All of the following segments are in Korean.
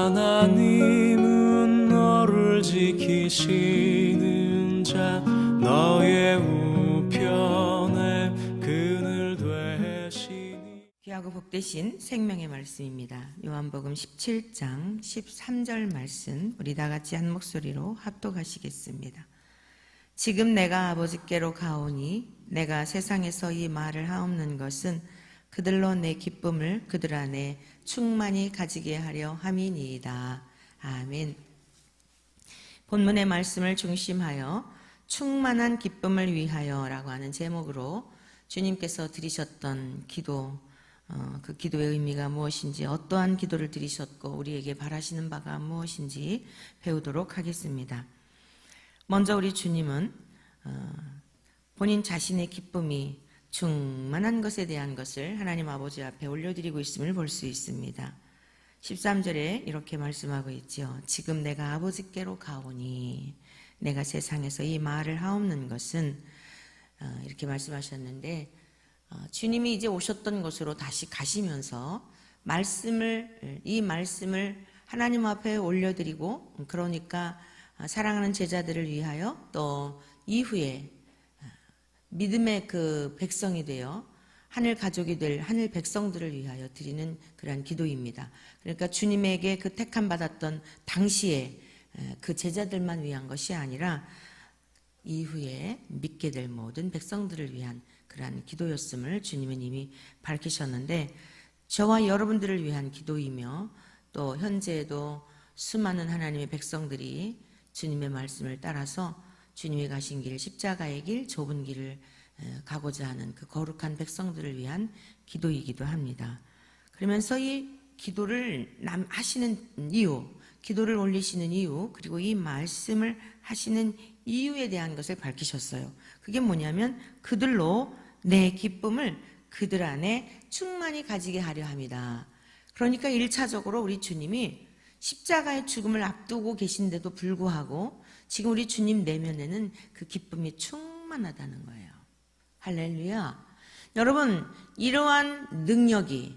하나님은 너를 지키시는 자 너의 우편에 그늘 되시니. 귀하고 복되신 생명의 말씀입니다. 요한복음 17장 13절 말씀 우리 다 같이 한 목소리로 합독하시겠습니다. 지금 내가 아버지께로 가오니 내가 세상에서 이 말을 하옵는 것은 그들로 내 기쁨을 그들 안에 충만히 가지게 하려 함이니이다. 아멘. 본문의 말씀을 중심하여 충만한 기쁨을 위하여 라고 하는 제목으로 주님께서 드리셨던 기도, 그 기도의 의미가 무엇인지, 어떠한 기도를 드리셨고 우리에게 바라시는 바가 무엇인지 배우도록 하겠습니다. 먼저 우리 주님은 본인 자신의 기쁨이 충만한 것에 대한 것을 하나님 아버지 앞에 올려드리고 있음을 볼 수 있습니다. 13절에 이렇게 말씀하고 있죠. 지금 내가 아버지께로 가오니 내가 세상에서 이 말을 하옵는 것은, 이렇게 말씀하셨는데, 주님이 이제 오셨던 곳으로 다시 가시면서 이 말씀을 하나님 앞에 올려드리고, 그러니까 사랑하는 제자들을 위하여 또 이후에 믿음의 그 백성이 되어 하늘 가족이 될 하늘 백성들을 위하여 드리는 그러한 기도입니다. 그러니까 주님에게 그 택함 받았던 당시에 그 제자들만 위한 것이 아니라 이후에 믿게 될 모든 백성들을 위한 그러한 기도였음을 주님은 이미 밝히셨는데, 저와 여러분들을 위한 기도이며 또 현재에도 수많은 하나님의 백성들이 주님의 말씀을 따라서 주님이 가신 길, 십자가의 길, 좁은 길을 가고자 하는 그 거룩한 백성들을 위한 기도이기도 합니다. 그러면서 이 기도를 하시는 이유, 기도를 올리시는 이유, 그리고 이 말씀을 하시는 이유에 대한 것을 밝히셨어요. 그게 뭐냐면 그들로 내 기쁨을 그들 안에 충만히 가지게 하려 합니다. 그러니까 1차적으로 우리 주님이 십자가의 죽음을 앞두고 계신데도 불구하고 지금 우리 주님 내면에는 그 기쁨이 충만하다는 거예요. 할렐루야. 여러분, 이러한 능력이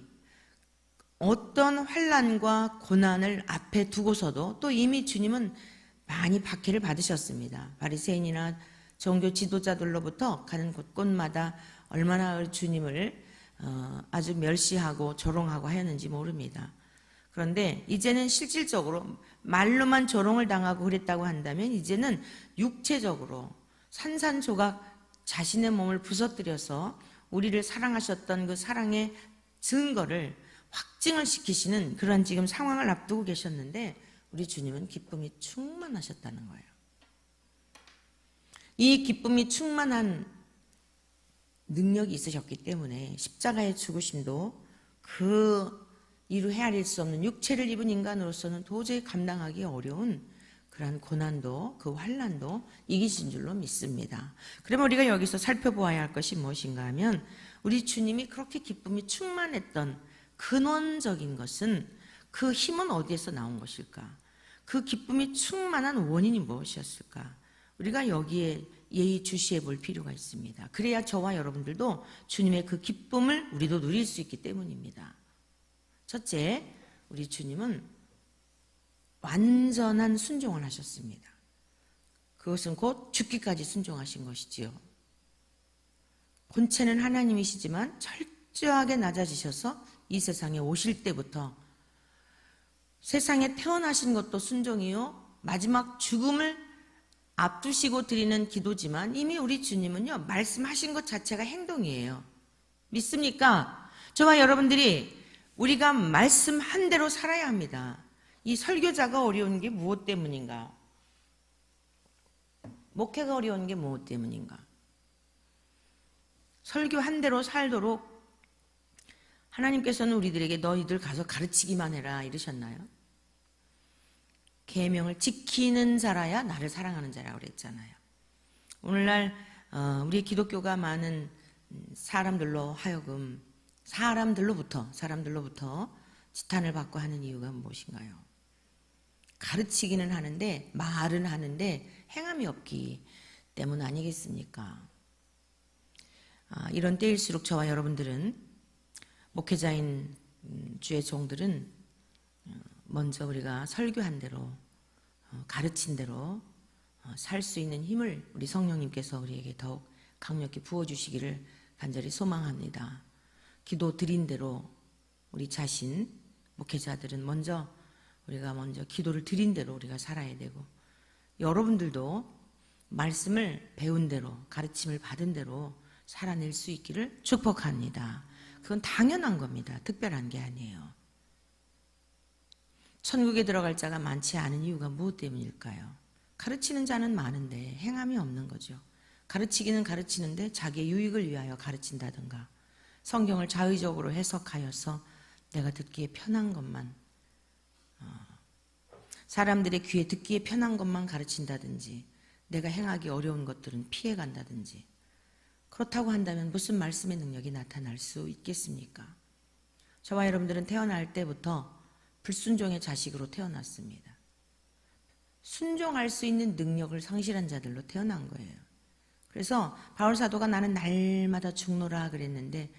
어떤 환난과 고난을 앞에 두고서도 또 이미 주님은 많이 박해를 받으셨습니다. 바리새인이나 종교 지도자들로부터 가는 곳곳마다 얼마나 주님을 아주 멸시하고 조롱하고 하였는지 모릅니다. 그런데 이제는 실질적으로 말로만 조롱을 당하고 그랬다고 한다면 이제는 육체적으로 산산조각 자신의 몸을 부서뜨려서 우리를 사랑하셨던 그 사랑의 증거를 확증을 시키시는 그런 지금 상황을 앞두고 계셨는데, 우리 주님은 기쁨이 충만하셨다는 거예요. 이 기쁨이 충만한 능력이 있으셨기 때문에 십자가의 죽으심도 그 이루 헤아릴 수 없는 육체를 입은 인간으로서는 도저히 감당하기 어려운 그러한 고난도, 그 환난도 이기신 줄로 믿습니다. 그러면 우리가 여기서 살펴보아야 할 것이 무엇인가 하면, 우리 주님이 그렇게 기쁨이 충만했던 근원적인 것은, 그 힘은 어디에서 나온 것일까? 그 기쁨이 충만한 원인이 무엇이었을까? 우리가 여기에 예의주시해 볼 필요가 있습니다. 그래야 저와 여러분들도 주님의 그 기쁨을 우리도 누릴 수 있기 때문입니다. 첫째, 우리 주님은 완전한 순종을 하셨습니다. 그것은 곧 죽기까지 순종하신 것이지요. 본체는 하나님이시지만 철저하게 낮아지셔서 이 세상에 오실 때부터, 세상에 태어나신 것도 순종이요, 마지막 죽음을 앞두시고 드리는 기도지만 이미 우리 주님은요, 말씀하신 것 자체가 행동이에요. 믿습니까? 저와 여러분들이 우리가 말씀한 대로 살아야 합니다. 이 설교자가 어려운 게 무엇 때문인가? 목회가 어려운 게 무엇 때문인가? 설교한 대로 살도록 하나님께서는 우리들에게 너희들 가서 가르치기만 해라 이러셨나요? 계명을 지키는 자라야 나를 사랑하는 자라고 그랬잖아요. 오늘날 우리 기독교가 많은 사람들로 하여금 사람들로부터 지탄을 받고 하는 이유가 무엇인가요? 가르치기는 하는데, 말은 하는데 행함이 없기 때문 아니겠습니까? 이런 때일수록 저와 여러분들은, 목회자인 주의 종들은 먼저 우리가 설교한 대로 가르친 대로 살 수 있는 힘을 우리 성령님께서 우리에게 더욱 강력히 부어주시기를 간절히 소망합니다. 기도 드린 대로 우리 자신, 목회자들은 우리가 먼저 기도를 드린 대로 우리가 살아야 되고, 여러분들도 말씀을 배운 대로, 가르침을 받은 대로 살아낼 수 있기를 축복합니다. 그건 당연한 겁니다. 특별한 게 아니에요. 천국에 들어갈 자가 많지 않은 이유가 무엇 때문일까요? 가르치는 자는 많은데 행함이 없는 거죠. 가르치기는 가르치는데 자기의 유익을 위하여 가르친다든가, 성경을 자의적으로 해석하여서 내가 듣기에 편한 것만, 사람들의 귀에 듣기에 편한 것만 가르친다든지, 내가 행하기 어려운 것들은 피해간다든지, 그렇다고 한다면 무슨 말씀의 능력이 나타날 수 있겠습니까? 저와 여러분들은 태어날 때부터 불순종의 자식으로 태어났습니다. 순종할 수 있는 능력을 상실한 자들로 태어난 거예요. 그래서 바울 사도가 나는 날마다 죽노라 그랬는데,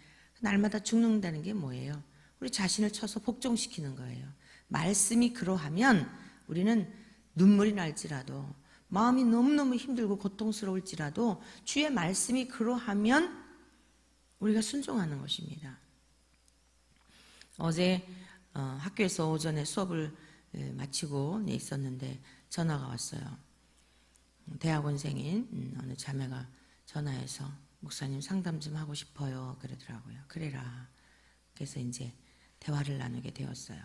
날마다 죽는다는 게 뭐예요? 우리 자신을 쳐서 복종시키는 거예요. 말씀이 그러하면 우리는 눈물이 날지라도, 마음이 너무너무 힘들고 고통스러울지라도 주의 말씀이 그러하면 우리가 순종하는 것입니다. 어제 학교에서 오전에 수업을 마치고 있었는데 전화가 왔어요. 대학원생인 어느 자매가 전화해서 목사님 상담 좀 하고 싶어요 그러더라고요. 그래라. 그래서 이제 대화를 나누게 되었어요.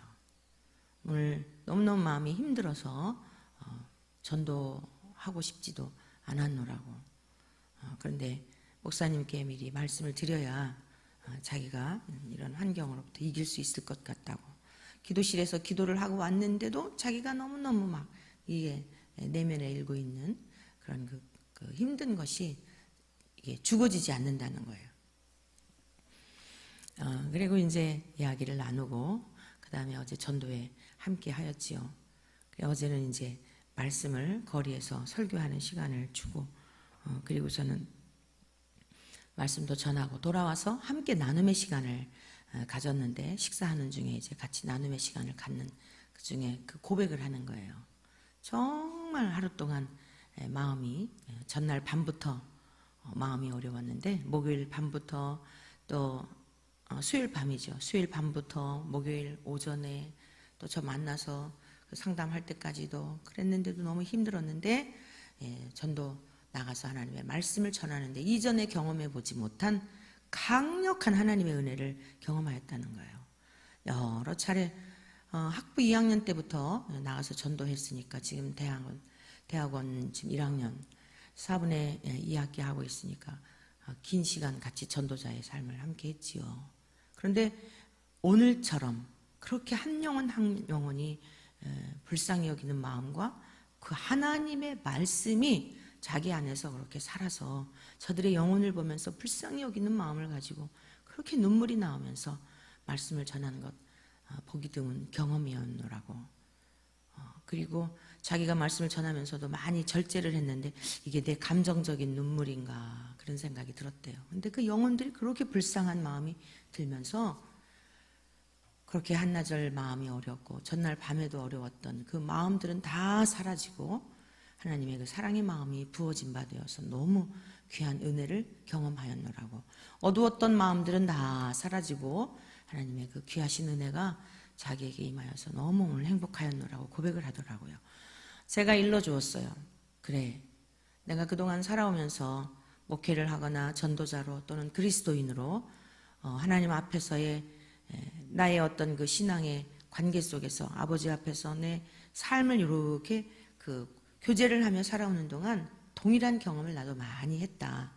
오늘 너무너무 마음이 힘들어서 전도하고 싶지도 않았노라고. 그런데 목사님께 미리 말씀을 드려야 자기가 이런 환경으로부터 이길 수 있을 것 같다고. 기도실에서 기도를 하고 왔는데도 자기가 너무너무 막 이게 내면에 일고 있는 그런 그 힘든 것이 이게 죽어지지 않는다는 거예요. 그리고 이제 이야기를 나누고, 그 다음에 어제 전도회 함께 하였지요. 어제는 이제 말씀을 거리에서 설교하는 시간을 주고, 그리고서는 말씀도 전하고 돌아와서 함께 나눔의 시간을 가졌는데, 식사하는 중에 이제 같이 나눔의 시간을 갖는 그 중에 그 고백을 하는 거예요. 정말 하루 동안 마음이, 전날 밤부터 마음이 어려웠는데, 목요일 밤부터 또 수요일 밤이죠. 수요일 밤부터 목요일 오전에 또 저 만나서 상담할 때까지도 그랬는데도 너무 힘들었는데, 전도 나가서 하나님의 말씀을 전하는데 이전에 경험해 보지 못한 강력한 하나님의 은혜를 경험하였다는 거예요. 여러 차례 학부 2학년 때부터 나가서 전도했으니까 지금 대학원 지금 1학년 4분의 2학기 하고 있으니까 긴 시간 같이 전도자의 삶을 함께 했지요. 그런데 오늘처럼 그렇게 한 영혼 한 영혼이 불쌍히 여기는 마음과 그 하나님의 말씀이 자기 안에서 그렇게 살아서 저들의 영혼을 보면서 불쌍히 여기는 마음을 가지고 그렇게 눈물이 나오면서 말씀을 전하는 것, 보기 드문 경험이었노라고. 그리고 자기가 말씀을 전하면서도 많이 절제를 했는데 이게 내 감정적인 눈물인가 그런 생각이 들었대요. 근데 그 영혼들이 그렇게 불쌍한 마음이 들면서 그렇게 한나절 마음이 어렵고 전날 밤에도 어려웠던 그 마음들은 다 사라지고 하나님의 그 사랑의 마음이 부어진 바 되어서 너무 귀한 은혜를 경험하였노라고. 어두웠던 마음들은 다 사라지고 하나님의 그 귀하신 은혜가 자기에게 임하여서 너무 오늘 행복하였노라고 고백을 하더라고요. 제가 일러주었어요. 그래, 내가 그동안 살아오면서 목회를 하거나 전도자로 또는 그리스도인으로 하나님 앞에서의 나의 어떤 그 신앙의 관계 속에서 아버지 앞에서 내 삶을 이렇게 그 교제를 하며 살아오는 동안 동일한 경험을 나도 많이 했다.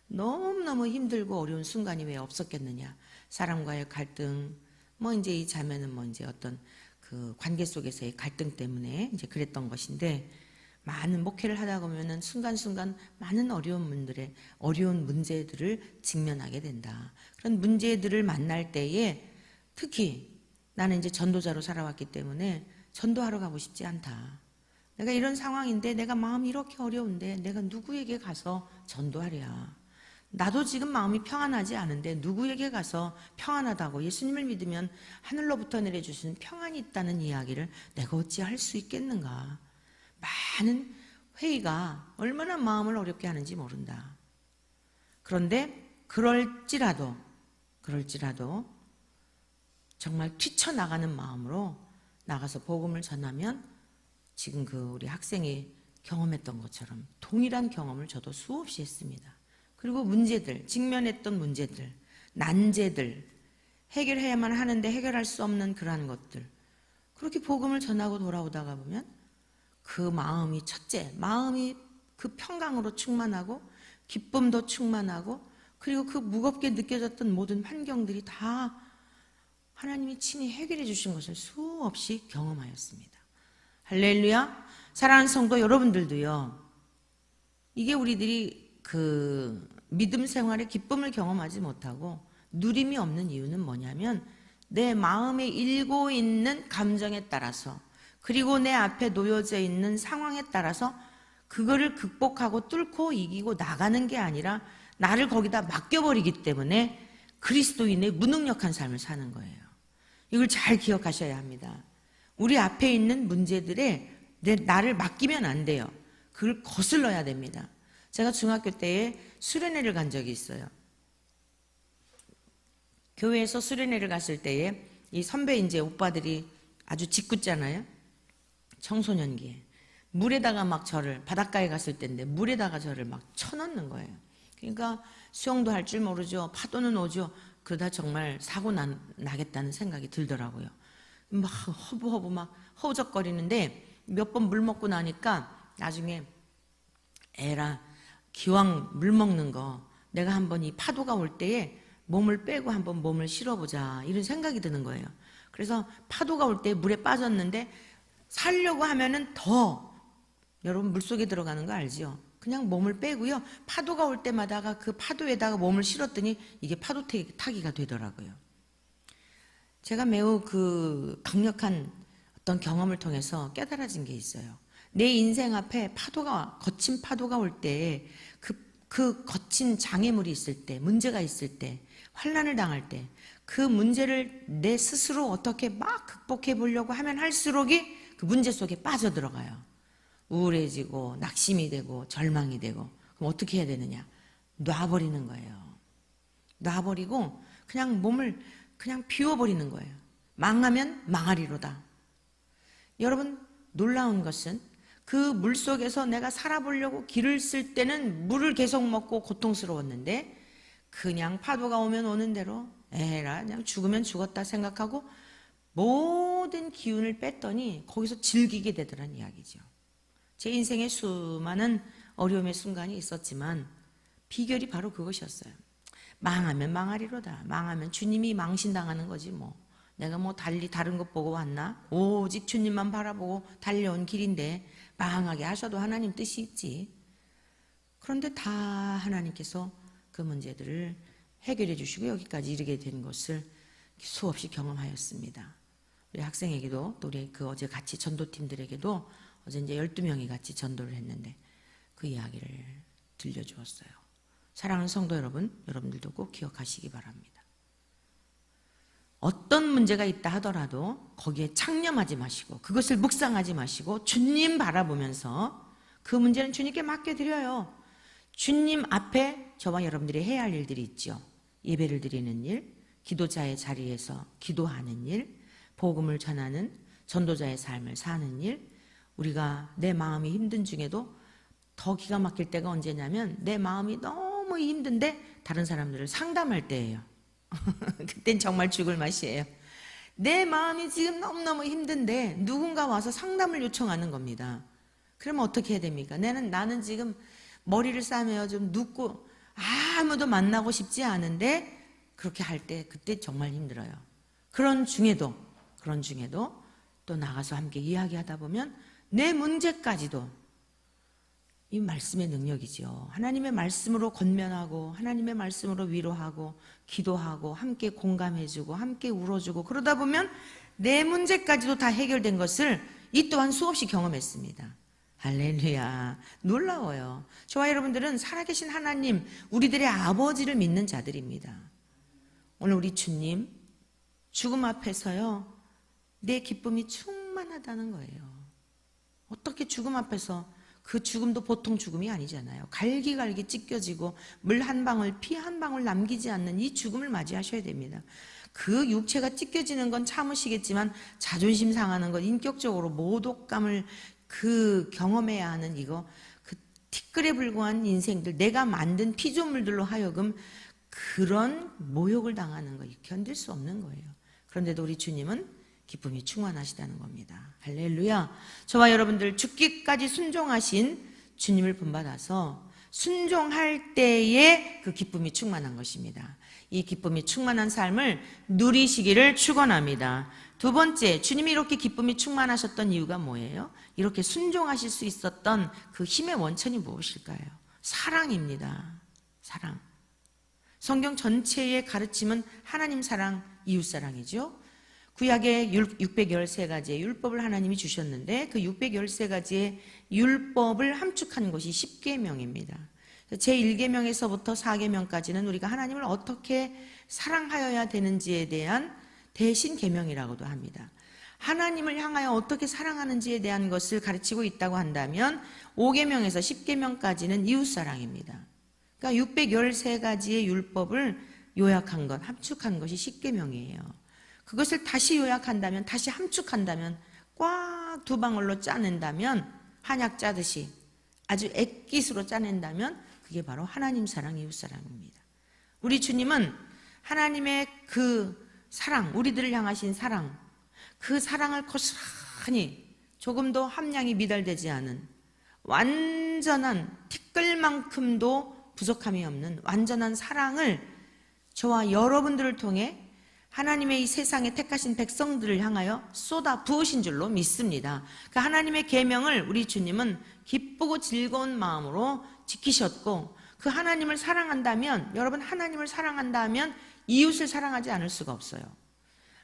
너무너무 힘들고 어려운 순간이 왜 없었겠느냐. 사람과의 갈등, 뭐 이제 이 자매는 뭐 이제 어떤 그 관계 속에서의 갈등 때문에 이제 그랬던 것인데, 많은 목회를 하다 보면은 순간순간 많은 어려운 문제들을 직면하게 된다. 그런 문제들을 만날 때에 특히 나는 이제 전도자로 살아왔기 때문에 전도하러 가고 싶지 않다. 내가 이런 상황인데 내가 마음이 이렇게 어려운데 내가 누구에게 가서 전도하랴. 나도 지금 마음이 평안하지 않은데 누구에게 가서 평안하다고 예수님을 믿으면 하늘로부터 내려주시는 평안이 있다는 이야기를 내가 어찌 할 수 있겠는가. 많은 회의가 얼마나 마음을 어렵게 하는지 모른다. 그런데 그럴지라도 정말 뛰쳐나가는 마음으로 나가서 복음을 전하면 지금 우리 학생이 경험했던 것처럼 동일한 경험을 저도 수없이 했습니다. 그리고 문제들, 직면했던 문제들, 난제들, 해결해야만 하는데 해결할 수 없는 그러한 것들, 그렇게 복음을 전하고 돌아오다가 보면 그 마음이 첫째, 마음이 그 평강으로 충만하고 기쁨도 충만하고 그리고 그 무겁게 느껴졌던 모든 환경들이 다 하나님이 친히 해결해 주신 것을 수없이 경험하였습니다. 할렐루야. 사랑하는 성도 여러분들도요, 이게 우리들이 믿음 생활의 기쁨을 경험하지 못하고 누림이 없는 이유는 뭐냐면 내 마음에 일고 있는 감정에 따라서 그리고 내 앞에 놓여져 있는 상황에 따라서 그거를 극복하고 뚫고 이기고 나가는 게 아니라 나를 거기다 맡겨버리기 때문에 그리스도인의 무능력한 삶을 사는 거예요. 이걸 잘 기억하셔야 합니다. 우리 앞에 있는 문제들에 나를 맡기면 안 돼요. 그걸 거슬러야 됩니다. 제가 중학교 때에 수련회를 간 적이 있어요. 교회에서 수련회를 갔을 때에 이 선배 이제 오빠들이 아주 짓궂잖아요. 청소년기에. 물에다가 막 저를, 바닷가에 갔을 때인데 물에다가 저를 막 쳐넣는 거예요. 그러니까 수영도 할 줄 모르죠. 파도는 오죠. 그러다 정말 사고 나겠다는 생각이 들더라고요. 막 허브허브 막 허우적거리는데 몇 번 물 먹고 나니까 나중에 에라, 기왕 물 먹는 거 내가 한번 이 파도가 올 때에 몸을 빼고 한번 몸을 실어보자 이런 생각이 드는 거예요. 그래서 파도가 올 때 물에 빠졌는데 살려고 하면은 더 여러분 물속에 들어가는 거 알죠? 그냥 몸을 빼고요. 파도가 올 때마다가 그 파도에다가 몸을 실었더니 이게 파도 타기가 되더라고요. 제가 매우 강력한 어떤 경험을 통해서 깨달아진 게 있어요. 내 인생 앞에 거친 파도가 올 때, 그 거친 장애물이 있을 때, 문제가 있을 때, 환난을 당할 때, 그 문제를 내 스스로 어떻게 막 극복해 보려고 하면 할수록이 그 문제 속에 빠져들어가요. 우울해지고, 낙심이 되고, 절망이 되고, 그럼 어떻게 해야 되느냐? 놔버리는 거예요. 놔버리고, 그냥 몸을 그냥 비워버리는 거예요. 망하면 망하리로다. 여러분, 놀라운 것은 그 물 속에서 내가 살아보려고 길을 쓸 때는 물을 계속 먹고 고통스러웠는데 그냥 파도가 오면 오는 대로 에라 그냥 죽으면 죽었다 생각하고 모든 기운을 뺐더니 거기서 즐기게 되더란 이야기죠. 제 인생에 수많은 어려움의 순간이 있었지만 비결이 바로 그것이었어요. 망하면 망하리로다. 망하면 주님이 망신당하는 거지 뭐. 내가 뭐 다른 것 보고 왔나? 오직 주님만 바라보고 달려온 길인데 망하게 하셔도 하나님 뜻이 있지. 그런데 다 하나님께서 그 문제들을 해결해 주시고 여기까지 이르게 된 것을 수없이 경험하였습니다. 우리 학생에게도 또 우리 어제 같이 전도팀들에게도 어제 이제 12명이 같이 전도를 했는데 그 이야기를 들려주었어요. 사랑하는 성도 여러분, 여러분들도 꼭 기억하시기 바랍니다. 어떤 문제가 있다 하더라도 거기에 창념하지 마시고 그것을 묵상하지 마시고 주님 바라보면서 그 문제는 주님께 맡겨드려요. 주님 앞에 저와 여러분들이 해야 할 일들이 있죠. 예배를 드리는 일, 기도자의 자리에서 기도하는 일, 복음을 전하는 전도자의 삶을 사는 일, 우리가 내 마음이 힘든 중에도 더 기가 막힐 때가 언제냐면 내 마음이 너무 힘든데 다른 사람들을 상담할 때예요. 그땐 정말 죽을 맛이에요. 내 마음이 지금 너무너무 힘든데 누군가 와서 상담을 요청하는 겁니다. 그러면 어떻게 해야 됩니까? 나는 지금 머리를 싸매어 좀 눕고 아무도 만나고 싶지 않은데 그렇게 할 때 그때 정말 힘들어요. 그런 중에도 또 나가서 함께 이야기하다 보면 내 문제까지도 이 말씀의 능력이죠. 하나님의 말씀으로 권면하고 하나님의 말씀으로 위로하고 기도하고 함께 공감해주고 함께 울어주고 그러다 보면 내 문제까지도 다 해결된 것을 이 또한 수없이 경험했습니다. 할렐루야. 놀라워요. 저와 여러분들은 살아계신 하나님, 우리들의 아버지를 믿는 자들입니다. 오늘 우리 주님, 죽음 앞에서요, 내 기쁨이 충만하다는 거예요. 어떻게 죽음 앞에서, 그 죽음도 보통 죽음이 아니잖아요. 갈기갈기 찢겨지고 물 한 방울, 피 한 방울 남기지 않는 이 죽음을 맞이하셔야 됩니다. 그 육체가 찢겨지는 건 참으시겠지만 자존심 상하는 것, 인격적으로 모독감을 경험해야 하는 이거, 그 티끌에 불과한 인생들, 내가 만든 피조물들로 하여금 그런 모욕을 당하는 거 견딜 수 없는 거예요. 그런데도 우리 주님은 기쁨이 충만하시다는 겁니다. 할렐루야. 저와 여러분들 죽기까지 순종하신 주님을 본받아서 순종할 때에 그 기쁨이 충만한 것입니다. 이 기쁨이 충만한 삶을 누리시기를 축원합니다. 두 번째, 주님이 이렇게 기쁨이 충만하셨던 이유가 뭐예요? 이렇게 순종하실 수 있었던 그 힘의 원천이 무엇일까요? 사랑입니다. 사랑. 성경 전체의 가르침은 하나님 사랑, 이웃 사랑이죠. 구약에 613가지의 율법을 하나님이 주셨는데 그 613가지의 율법을 함축한 것이 10계명입니다. 제1계명에서부터 4계명까지는 우리가 하나님을 어떻게 사랑하여야 되는지에 대한 대신 계명이라고도 합니다. 하나님을 향하여 어떻게 사랑하는지에 대한 것을 가르치고 있다고 한다면 5계명에서 10계명까지는 이웃사랑입니다. 그러니까 613가지의 율법을 요약한 것, 함축한 것이 10계명이에요. 그것을 다시 요약한다면, 다시 함축한다면, 꽉 두 방울로 짜낸다면, 한약 짜듯이 아주 액기스로 짜낸다면 그게 바로 하나님 사랑, 이웃 사랑입니다. 우리 주님은 하나님의 그 사랑, 우리들을 향하신 사랑, 그 사랑을 고스란히 조금도 함량이 미달되지 않은 완전한 티끌만큼도 부족함이 없는 완전한 사랑을 저와 여러분들을 통해 하나님의 이 세상에 택하신 백성들을 향하여 쏟아 부으신 줄로 믿습니다. 그 하나님의 계명을 우리 주님은 기쁘고 즐거운 마음으로 지키셨고, 그 하나님을 사랑한다면, 여러분 하나님을 사랑한다면 이웃을 사랑하지 않을 수가 없어요.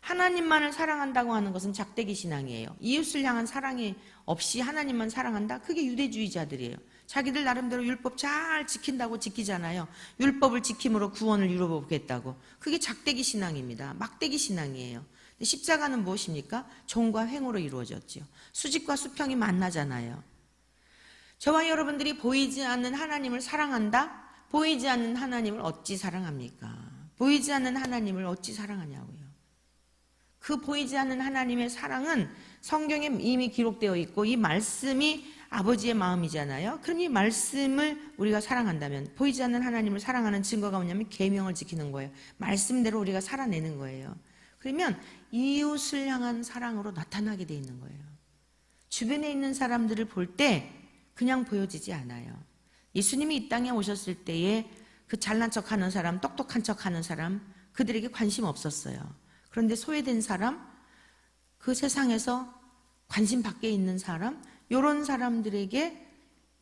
하나님만을 사랑한다고 하는 것은 작대기 신앙이에요. 이웃을 향한 사랑이 없이 하나님만 사랑한다? 그게 유대주의자들이에요. 자기들 나름대로 율법 잘 지킨다고 지키잖아요. 율법을 지킴으로 구원을 이루어보겠다고. 그게 작대기 신앙입니다. 막대기 신앙이에요. 근데 십자가는 무엇입니까? 종과 횡으로 이루어졌죠. 수직과 수평이 만나잖아요. 저와 여러분들이 보이지 않는 하나님을 사랑한다? 보이지 않는 하나님을 어찌 사랑합니까? 보이지 않는 하나님을 어찌 사랑하냐고요. 그 보이지 않는 하나님의 사랑은 성경에 이미 기록되어 있고, 이 말씀이 아버지의 마음이잖아요. 그럼 이 말씀을 우리가 사랑한다면, 보이지 않는 하나님을 사랑하는 증거가 뭐냐면 계명을 지키는 거예요. 말씀대로 우리가 살아내는 거예요. 그러면 이웃을 향한 사랑으로 나타나게 돼 있는 거예요. 주변에 있는 사람들을 볼 때 그냥 보여지지 않아요. 예수님이 이 땅에 오셨을 때에 그 잘난 척하는 사람, 똑똑한 척하는 사람, 그들에게 관심 없었어요. 그런데 소외된 사람, 그 세상에서 관심 밖에 있는 사람, 이런 사람들에게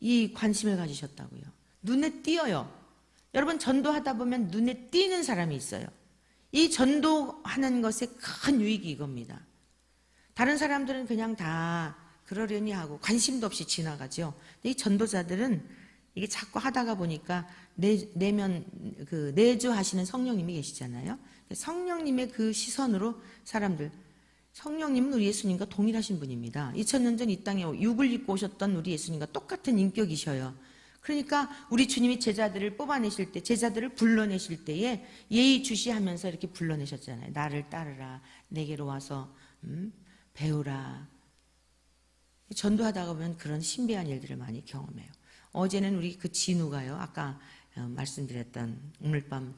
이 관심을 가지셨다고요. 눈에 띄어요. 여러분, 전도하다 보면 눈에 띄는 사람이 있어요. 이 전도하는 것의 큰 유익이 이겁니다. 다른 사람들은 그냥 다 그러려니 하고 관심도 없이 지나가죠. 근데 이 전도자들은 이게 자꾸 하다가 보니까 내주하시는 성령님이 계시잖아요. 성령님의 그 시선으로 사람들, 성령님은 우리 예수님과 동일하신 분입니다. 2000년 전 이 땅에 육을 입고 오셨던 우리 예수님과 똑같은 인격이셔요. 그러니까 우리 주님이 제자들을 뽑아내실 때, 제자들을 불러내실 때에 예의주시하면서 이렇게 불러내셨잖아요. 나를 따르라, 내게로 와서 배우라. 전도하다가 보면 그런 신비한 일들을 많이 경험해요. 어제는 우리 그 진우가요, 아까 말씀드렸던 오늘 밤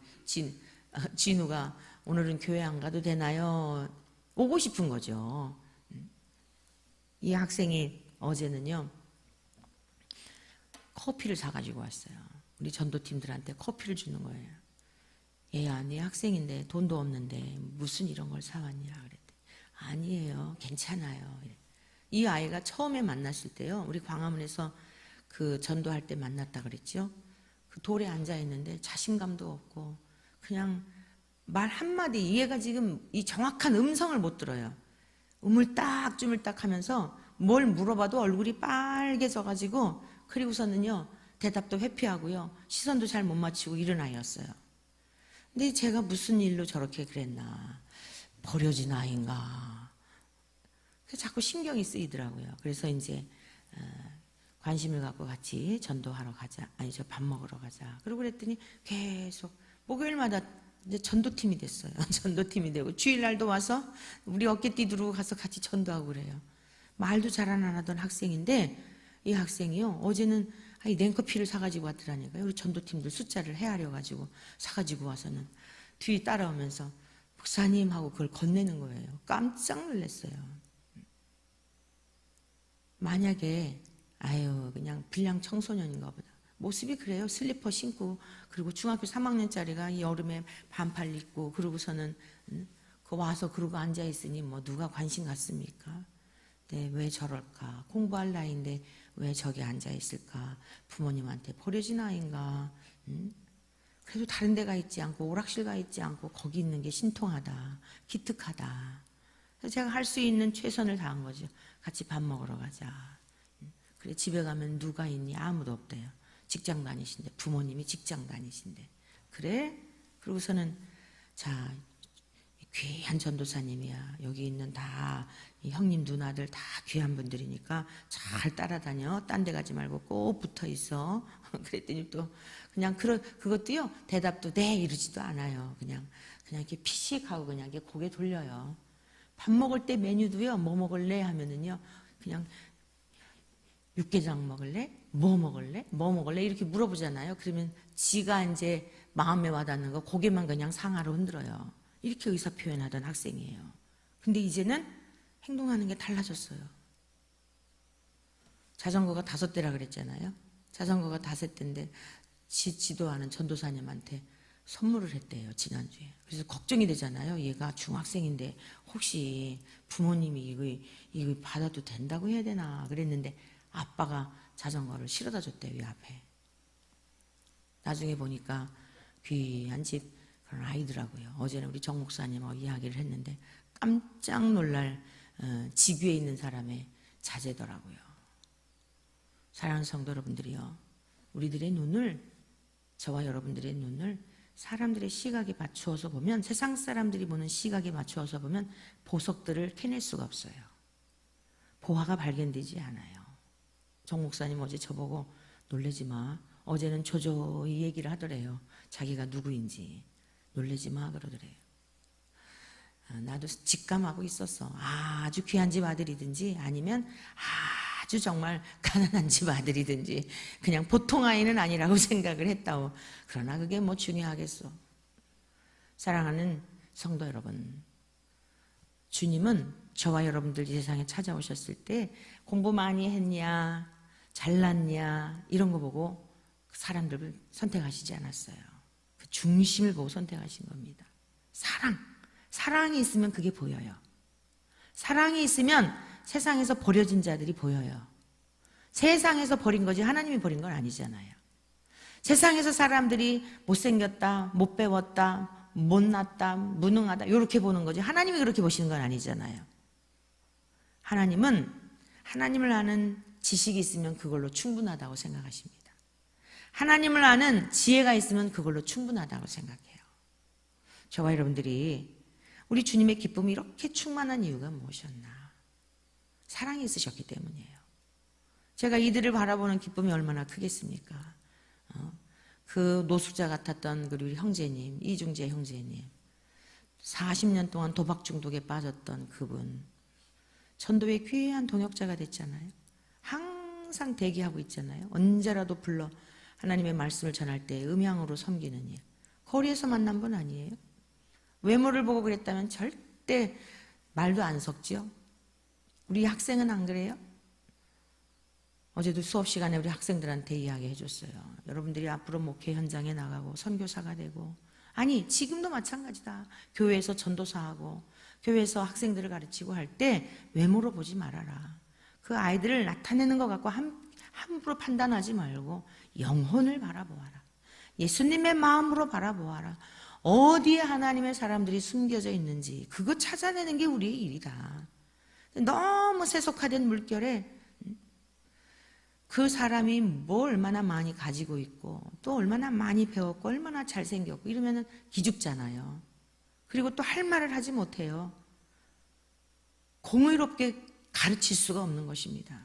진우가 오늘은 교회 안 가도 되나요? 오고 싶은 거죠. 이 학생이 어제는요, 커피를 사가지고 왔어요. 우리 전도팀들한테 커피를 주는 거예요. 얘야, 네 학생인데 돈도 없는데 무슨 이런 걸 사왔냐 그랬더니 아니에요, 괜찮아요. 이 아이가 처음에 만났을 때요, 우리 광화문에서 그 전도할 때 만났다 그랬죠. 그 돌에 앉아 있는데 자신감도 없고 그냥 말 한마디, 얘가 지금 이 정확한 음성을 못 들어요. 우물딱 주물딱 하면서 뭘 물어봐도 얼굴이 빨개져가지고 그리고서는요 대답도 회피하고요 시선도 잘 못 맞추고 이런 아이였어요. 근데 제가 무슨 일로 저렇게 그랬나, 버려진 아이인가, 자꾸 신경이 쓰이더라고요. 그래서 이제 관심을 갖고 같이 전도하러 가자, 아니 저 밥 먹으러 가자. 그러고 그랬더니 계속 목요일마다 이제 전도팀이 됐어요. 전도팀이 되고 주일날도 와서 우리 어깨띠 두르고 가서 같이 전도하고 그래요. 말도 잘 안 하던 학생인데 이 학생이요 어제는 냉커피를 사가지고 왔더라니까요. 우리 전도팀들 숫자를 헤아려가지고 사가지고 와서는 뒤에 따라오면서 목사님 하고 그걸 건네는 거예요. 깜짝 놀랐어요. 만약에 그냥 불량 청소년인가 보다. 모습이 그래요. 슬리퍼 신고 그리고 중학교 3학년짜리가 이 여름에 반팔 입고 그러고서는 그 와서 그러고 앉아있으니 뭐 누가 관심 갖습니까? 네, 왜 저럴까? 공부할 나이인데 왜 저기 앉아있을까? 부모님한테 버려진 아이인가? 그래도 다른 데 가 있지 않고 오락실 가 있지 않고 거기 있는 게 신통하다, 기특하다. 그래서 제가 할 수 있는 최선을 다한 거죠. 같이 밥 먹으러 가자. 그래 집에 가면 누가 있니? 아무도 없대요. 직장 다니신데, 부모님이 직장 다니신데. 그래? 그러고서는 자 귀한 전도사님이야. 여기 있는 다 형님 누나들 다 귀한 분들이니까 잘 따라다녀. 딴 데 가지 말고 꼭 붙어 있어. 그랬더니 또 그냥 그것도요 대답도 네 이러지도 않아요. 그냥 이렇게 피식하고 그냥 이렇게 고개 돌려요. 밥 먹을 때 메뉴도요 뭐 먹을래 하면은요 그냥 육개장 먹을래? 뭐 먹을래? 뭐 먹을래? 이렇게 물어보잖아요. 그러면 지가 이제 마음에 와닿는 거 고개만 그냥 상하로 흔들어요. 이렇게 의사 표현하던 학생이에요. 근데 이제는 행동하는 게 달라졌어요. 자전거가 5대라 그랬잖아요. 자전거가 5대인데 지도하는 전도사님한테 선물을 했대요. 지난주에. 그래서 걱정이 되잖아요. 얘가 중학생인데 혹시 부모님이 이거 받아도 된다고 해야 되나 그랬는데 아빠가 자전거를 실어다 줬대요. 이 앞에. 나중에 보니까 귀한 집 그런 아이더라고요. 어제는 우리 정 목사님하고 이야기를 했는데 깜짝 놀랄 직위에 있는 사람의 자제더라고요. 사랑하는 성도 여러분들이요. 우리들의 눈을, 저와 여러분들의 눈을 사람들의 시각에 맞추어서 보면, 세상 사람들이 보는 시각에 맞추어서 보면 보석들을 캐낼 수가 없어요. 보화가 발견되지 않아요. 정 목사님 어제 저보고 놀라지 마. 어제는 조조히 얘기를 하더래요. 자기가 누구인지. 놀라지 마 그러더래요. 나도 직감하고 있었어. 아주 귀한 집 아들이든지 아니면 아주 정말 가난한 집 아들이든지 그냥 보통 아이는 아니라고 생각을 했다고. 그러나 그게 뭐 중요하겠어. 사랑하는 성도 여러분, 주님은 저와 여러분들 이 세상에 찾아오셨을 때 공부 많이 했냐, 잘났냐 이런 거 보고 사람들을 선택하시지 않았어요. 그 중심을 보고 선택하신 겁니다. 사랑이 있으면 그게 보여요. 사랑이 있으면 세상에서 버려진 자들이 보여요. 세상에서 버린 거지 하나님이 버린 건 아니잖아요. 세상에서 사람들이 못생겼다, 못 배웠다, 못났다, 무능하다 이렇게 보는 거지 하나님이 그렇게 보시는 건 아니잖아요. 하나님은 하나님을 아는 지식이 있으면 그걸로 충분하다고 생각하십니다. 하나님을 아는 지혜가 있으면 그걸로 충분하다고 생각해요. 저와 여러분들이 우리 주님의 기쁨이 이렇게 충만한 이유가 무엇이었나? 사랑이 있으셨기 때문이에요. 제가 이들을 바라보는 기쁨이 얼마나 크겠습니까? 그 노숙자 같았던 우리 형제님, 이중재 형제님, 40년 동안 도박 중독에 빠졌던 그분, 전도의 귀한 동역자가 됐잖아요. 항상 대기하고 있잖아요. 언제라도 불러 하나님의 말씀을 전할 때 음향으로 섬기는 일. 거리에서 만난 분 아니에요? 외모를 보고 그랬다면 절대 말도 안 섞지요. 우리 학생은 안 그래요? 어제도 수업 시간에 우리 학생들한테 이야기해 줬어요. 여러분들이 앞으로 목회 현장에 나가고 선교사가 되고, 아니 지금도 마찬가지다. 교회에서 전도사하고 교회에서 학생들을 가르치고 할 때 외모로 보지 말아라. 그 아이들을 나타내는 것 갖고 함부로 판단하지 말고 영혼을 바라보아라. 예수님의 마음으로 바라보아라. 어디에 하나님의 사람들이 숨겨져 있는지 그거 찾아내는 게 우리의 일이다. 너무 세속화된 물결에 그 사람이 뭐 얼마나 많이 가지고 있고 또 얼마나 많이 배웠고 얼마나 잘생겼고 이러면은 기죽잖아요. 그리고 또 할 말을 하지 못해요. 공의롭게 가르칠 수가 없는 것입니다.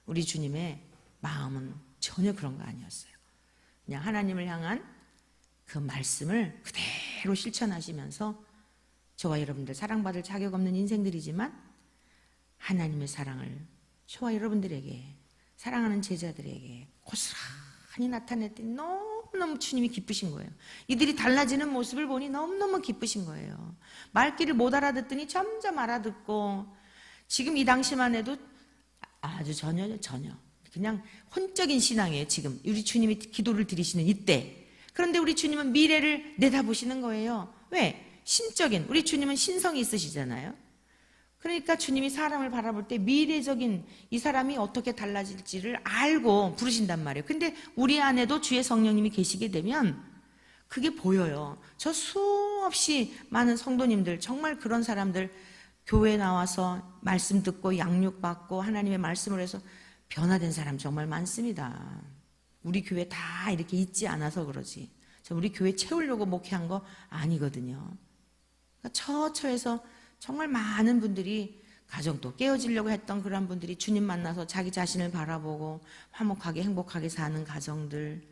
우리 주님의 마음은 전혀 그런 거 아니었어요. 그냥 하나님을 향한 그 말씀을 그대로 실천하시면서 저와 여러분들 사랑받을 자격 없는 인생들이지만 하나님의 사랑을 저와 여러분들에게 사랑하는 제자들에게 고스란히 나타냈더니 너무너무 주님이 기쁘신 거예요. 이들이 달라지는 모습을 보니 너무너무 기쁘신 거예요. 말귀를 못 알아듣더니 점점 알아듣고 지금 이 당시만 해도 아주 전혀 그냥 혼적인 신앙이에요. 지금 우리 주님이 기도를 드리시는 이때. 그런데 우리 주님은 미래를 내다보시는 거예요. 왜? 신적인, 우리 주님은 신성이 있으시잖아요. 그러니까 주님이 사람을 바라볼 때 미래적인 이 사람이 어떻게 달라질지를 알고 부르신단 말이에요. 근데 우리 안에도 주의 성령님이 계시게 되면 그게 보여요. 저 수없이 많은 성도님들, 정말 그런 사람들 교회에 나와서 말씀 듣고 양육받고 하나님의 말씀을 해서 변화된 사람 정말 많습니다. 우리 교회 다 이렇게 있지 않아서 그러지. 우리 교회 채우려고 목회한 거 아니거든요. 그러니까 처처에서 정말 많은 분들이 가정도 깨어지려고 했던 그런 분들이 주님 만나서 자기 자신을 바라보고 화목하게 행복하게 사는 가정들,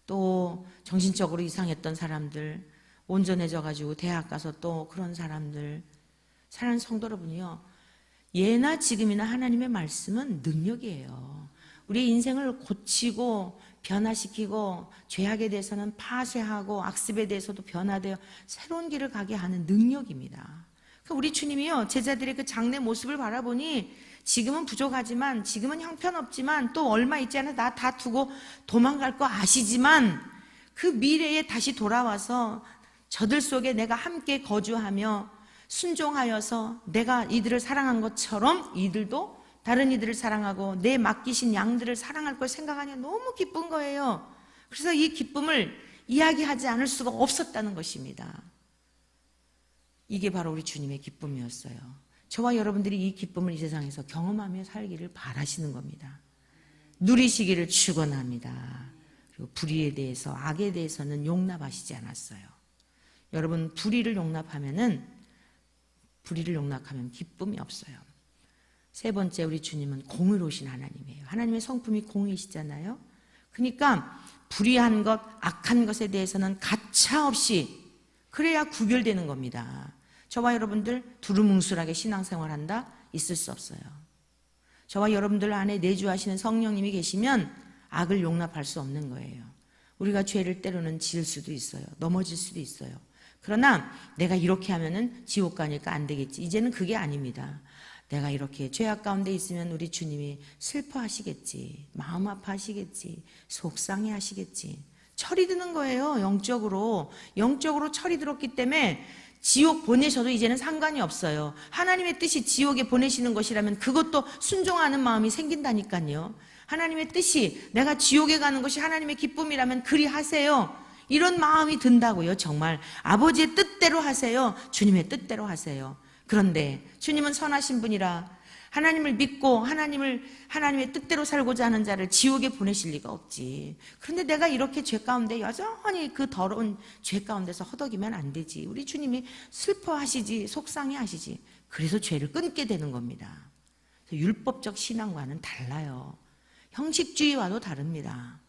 또 정신적으로 이상했던 사람들, 온전해져가지고 대학 가서 또 그런 사람들, 사랑하는 성도 여러분이요, 예나 지금이나 하나님의 말씀은 능력이에요. 우리의 인생을 고치고 변화시키고 죄악에 대해서는 파쇄하고 악습에 대해서도 변화되어 새로운 길을 가게 하는 능력입니다. 우리 주님이요, 제자들의 그 장래 모습을 바라보니 지금은 부족하지만, 지금은 형편없지만, 또 얼마 있지 않아 나 다 두고 도망갈 거 아시지만 그 미래에 다시 돌아와서 저들 속에 내가 함께 거주하며 순종하여서 내가 이들을 사랑한 것처럼 이들도 다른 이들을 사랑하고 내 맡기신 양들을 사랑할 걸 생각하니 너무 기쁜 거예요. 그래서 이 기쁨을 이야기하지 않을 수가 없었다는 것입니다. 이게 바로 우리 주님의 기쁨이었어요. 저와 여러분들이 이 기쁨을 이 세상에서 경험하며 살기를 바라시는 겁니다. 누리시기를 축원합니다. 그리고 불의에 대해서, 악에 대해서는 용납하시지 않았어요. 여러분, 불의를 용납하면 기쁨이 없어요. 세 번째, 우리 주님은 공의로우신 하나님이에요. 하나님의 성품이 공의시잖아요. 그러니까 불의한 것, 악한 것에 대해서는 가차없이, 그래야 구별되는 겁니다. 저와 여러분들 두루뭉술하게 신앙생활한다? 있을 수 없어요. 저와 여러분들 안에 내주하시는 성령님이 계시면 악을 용납할 수 없는 거예요. 우리가 죄를 때로는 지을 수도 있어요. 넘어질 수도 있어요. 그러나 내가 이렇게 하면은 지옥 가니까 안 되겠지. 이제는 그게 아닙니다. 내가 이렇게 죄악 가운데 있으면 우리 주님이 슬퍼하시겠지, 마음 아파하시겠지, 속상해 하시겠지. 철이 드는 거예요. 영적으로 철이 들었기 때문에 지옥 보내셔도 이제는 상관이 없어요. 하나님의 뜻이 지옥에 보내시는 것이라면 그것도 순종하는 마음이 생긴다니까요. 하나님의 뜻이 내가 지옥에 가는 것이 하나님의 기쁨이라면 그리 하세요. 이런 마음이 든다고요. 정말 아버지의 뜻대로 하세요. 주님의 뜻대로 하세요. 그런데 주님은 선하신 분이라 하나님을 믿고 하나님의 뜻대로 살고자 하는 자를 지옥에 보내실 리가 없지. 그런데 내가 이렇게 죄 가운데 여전히 그 더러운 죄 가운데서 허덕이면 안 되지. 우리 주님이 슬퍼하시지, 속상해 하시지. 그래서 죄를 끊게 되는 겁니다. 율법적 신앙과는 달라요. 형식주의와도 다릅니다.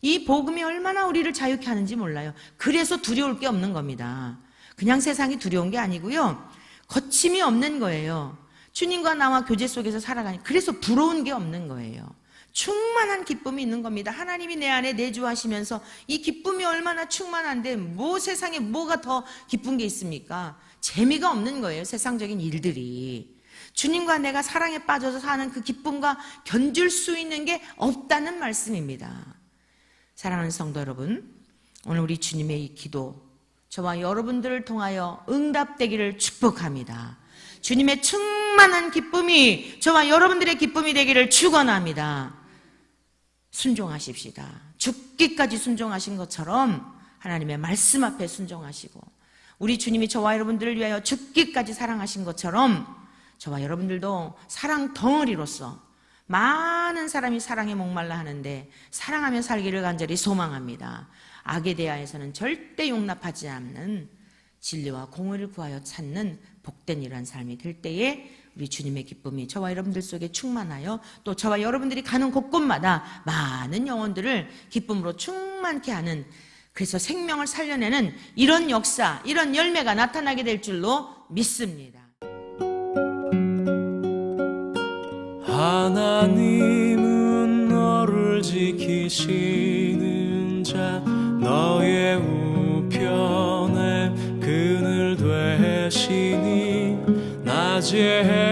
이 복음이 얼마나 우리를 자유케 하는지 몰라요. 그래서 두려울 게 없는 겁니다. 그냥 세상이 두려운 게 아니고요, 거침이 없는 거예요. 주님과 나와 교제 속에서 살아가니 그래서 부러운 게 없는 거예요. 충만한 기쁨이 있는 겁니다. 하나님이 내 안에 내주하시면서 이 기쁨이 얼마나 충만한데 세상에 뭐가 더 기쁜 게 있습니까? 재미가 없는 거예요. 세상적인 일들이. 주님과 내가 사랑에 빠져서 사는 그 기쁨과 견줄 수 있는 게 없다는 말씀입니다. 사랑하는 성도 여러분, 오늘 우리 주님의 이 기도 저와 여러분들을 통하여 응답되기를 축복합니다. 주님의 충만한 기쁨이 저와 여러분들의 기쁨이 되기를 축원합니다. 순종하십시다. 죽기까지 순종하신 것처럼 하나님의 말씀 앞에 순종하시고, 우리 주님이 저와 여러분들을 위하여 죽기까지 사랑하신 것처럼 저와 여러분들도 사랑 덩어리로서 많은 사람이 사랑에 목말라 하는데 사랑하며 살기를 간절히 소망합니다. 악에 대하여서는 절대 용납하지 않는 진리와 공의를 구하여 찾는 복된 이러한 삶이 될 때에 우리 주님의 기쁨이 저와 여러분들 속에 충만하여 또 저와 여러분들이 가는 곳곳마다 많은 영혼들을 기쁨으로 충만케 하는, 그래서 생명을 살려내는 이런 역사, 이런 열매가 나타나게 될 줄로 믿습니다. 하나님은 너를 지키시는 자, 너의 우편에 그늘 되시니 낮에